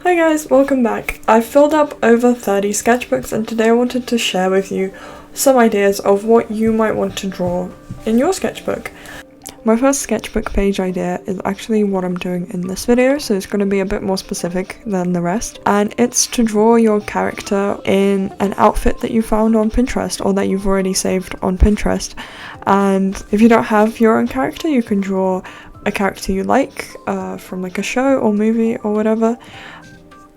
Hi guys, welcome back. I've filled up over 30 sketchbooks and today I wanted to share with you some ideas of what you might want to draw in your sketchbook. My first sketchbook page idea is actually what I'm doing in this video, so it's going to be a bit more specific than the rest, and it's to draw your character in an outfit that you found on Pinterest or that you've already saved on Pinterest. And if you don't have your own character, you can draw a character you like from like a show or movie or whatever.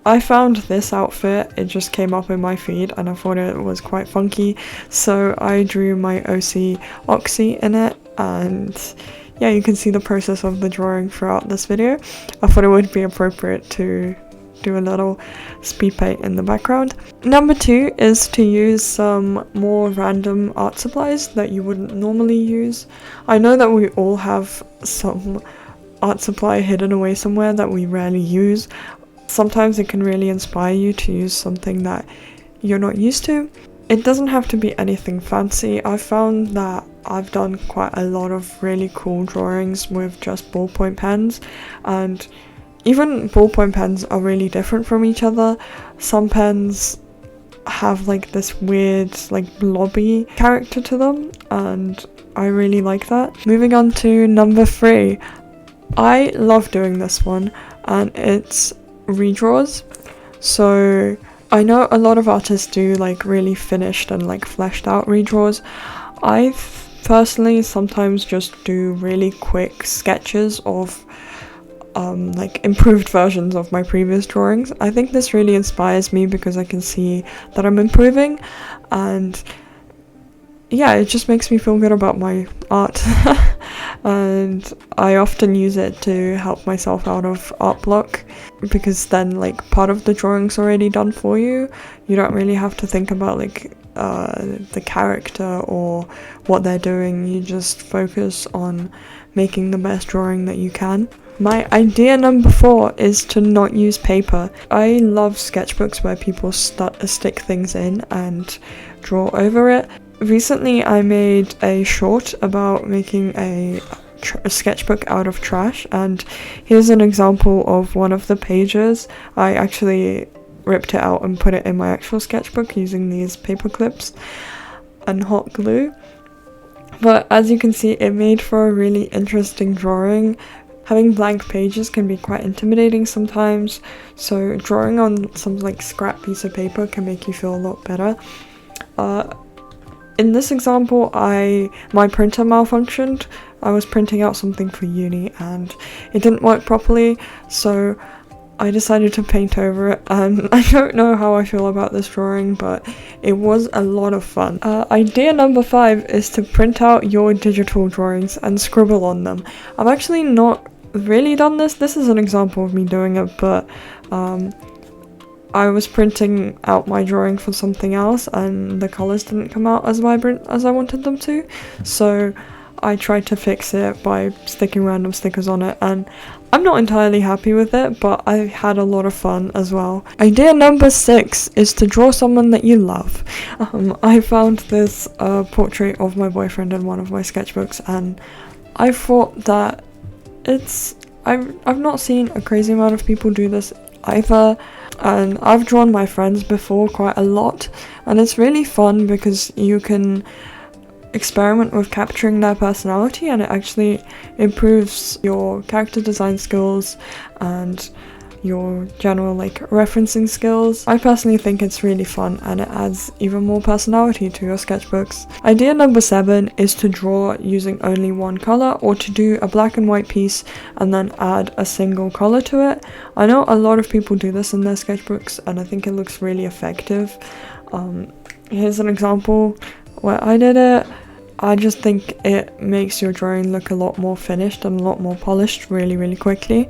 I found this outfit, it just came up in my feed and I thought it was quite funky, so I drew my OC Oxy in it, and yeah, you can see the process of the drawing throughout this video. I thought it would be appropriate to do a little speed paint in the background. Number 2 is to use some more random art supplies that you wouldn't normally use. I know that we all have some art supply hidden away somewhere that we rarely use. Sometimes it can really inspire you to use something that you're not used to. It doesn't have to be anything fancy. I found that I've done quite a lot of really cool drawings with just ballpoint pens, and even ballpoint pens are really different from each other. Some pens have like this weird like blobby character to them and I really like that. Moving on to number 3. I love doing this one and it's redraws. So I know a lot of artists do like really finished and like fleshed out redraws. I personally sometimes just do really quick sketches of like improved versions of my previous drawings. I think this really inspires me because I can see that I'm improving, and yeah, it just makes me feel good about my art. And I often use it to help myself out of art block, because then like part of the drawing's already done for you. You don't really have to think about like the character or what they're doing. You just focus on making the best drawing that you can. My idea number 4 is to not use paper. I love sketchbooks where people stick things in and draw over it. Recently I made a short about making a sketchbook out of trash, and here's an example of one of the pages. I actually ripped it out and put it in my actual sketchbook using these paper clips and hot glue. But as you can see, it made for a really interesting drawing. Having blank pages can be quite intimidating sometimes, so drawing on some like scrap piece of paper can make you feel a lot better. In this example, my printer malfunctioned. I was printing out something for uni and it didn't work properly, so I decided to paint over it, and I don't know how I feel about this drawing, but it was a lot of fun. Idea number 5 is to print out your digital drawings and scribble on them. I've actually not really done this. This is an example of me doing it, but I was printing out my drawing for something else and the colours didn't come out as vibrant as I wanted them to, so I tried to fix it by sticking random stickers on it, and I'm not entirely happy with it, but I had a lot of fun as well. Idea number 6 is to draw someone that you love. I found this portrait of my boyfriend in one of my sketchbooks, and I thought that I've not seen a crazy amount of people do this either, and I've drawn my friends before quite a lot, and it's really fun because you can experiment with capturing their personality, and it actually improves your character design skills and your general like referencing skills. I personally think it's really fun and it adds even more personality to your sketchbooks. Idea number 7 is to draw using only one color, or to do a black and white piece and then add a single color to it. I know a lot of people do this in their sketchbooks and I think it looks really effective. Here's an example where I did it. I just think it makes your drawing look a lot more finished and a lot more polished really quickly.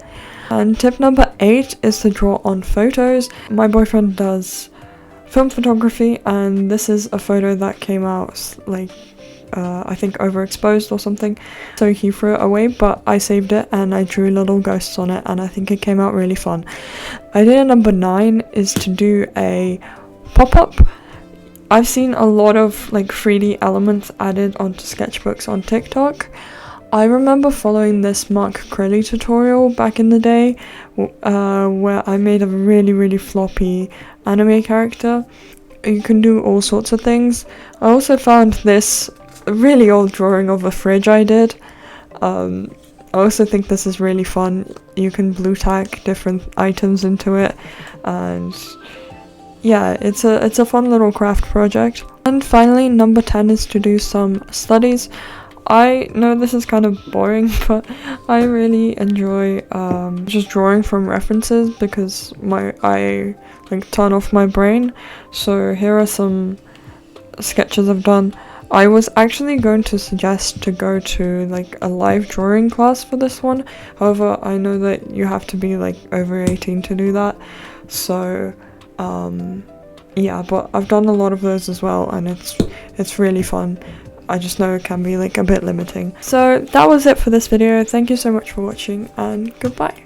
And tip number 8 is to draw on photos. My boyfriend does film photography, and this is a photo that came out like I think overexposed or something, so he threw it away, but I saved it and I drew little ghosts on it, and I think it came out really fun. Idea number 9 is to do a pop-up. I've seen a lot of like 3D elements added onto sketchbooks on TikTok. I remember following this Mark Crilly tutorial back in the day, where I made a really floppy anime character. You can do all sorts of things. I also found this really old drawing of a fridge I did. I also think this is really fun. You can blue tack different items into it, and yeah, it's a fun little craft project. And finally, number 10 is to do some studies. I know this is kind of boring, but I really enjoy just drawing from references because I like turn off my brain. So here are some sketches I've done. I was actually going to suggest to go to like a live drawing class for this one. However, I know that you have to be like over 18 to do that. So yeah, but I've done a lot of those as well, and it's really fun. I just know it can be like a bit limiting. So that was it for this video. Thank you so much for watching, and goodbye.